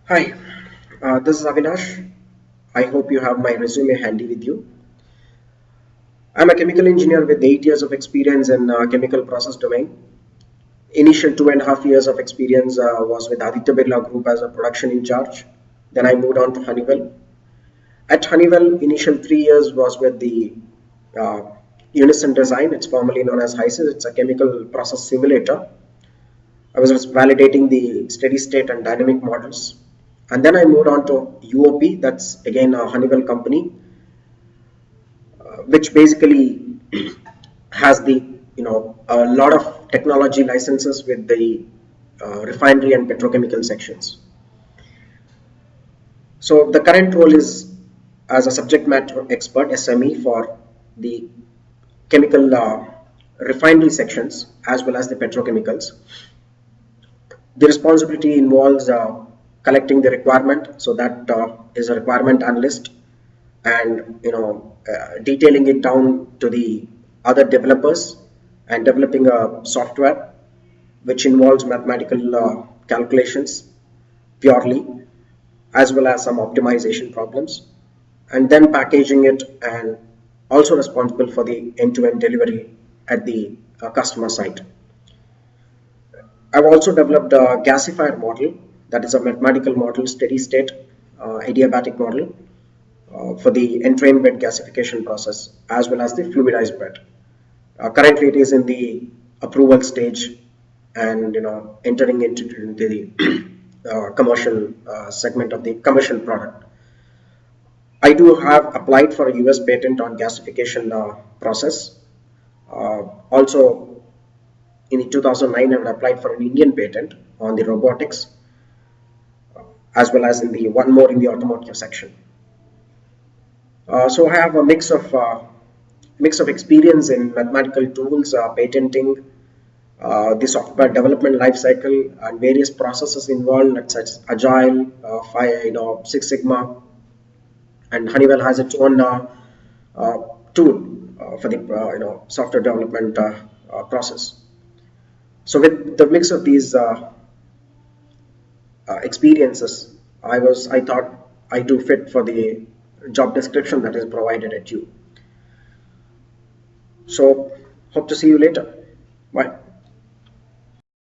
Hi, this is Avinash. I hope you have my resume handy with you. I'm a chemical engineer with 8 years of experience in chemical process domain. Initial 2.5 years of experience was with Aditya Birla Group as a production in charge. Then I moved on to Honeywell. At Honeywell, initial 3 years was with the uh, Unison Design. It's formerly known as HYSYS. It's a chemical process simulator. I was validating the steady state and dynamic models. And then I moved on to UOP. That's again a Honeywell company, which basically has the a lot of technology licenses with the refinery and petrochemical sections. So the current role is as a subject matter expert SME for the chemical refinery sections as well as the petrochemicals. The responsibility involves collecting the requirement, so that is a requirement analyst, and detailing it down to the other developers and developing a software which involves mathematical calculations purely, as well as some optimization problems, and then packaging it, and also responsible for the end-to-end delivery at the customer site. I've also developed a gasifier model, that is a mathematical model, steady state adiabatic model for the entrained bed gasification process as well as the fluidized bed. Currently, it is in the approval stage and entering into the commercial segment of the commercial product. I do have applied for a US patent on gasification process. Also, in 2009, I applied for an Indian patent on the robotics, as well as in the one more in the automotive section. So I have a mix of experience in mathematical tools, patenting, the software development lifecycle, and various processes involved, such as Agile, Six Sigma, and Honeywell has its own uh, tool for the software development process. So with the mix of these experiences, I thought I do fit for the job description that is provided at you. So hope to see you later. Bye.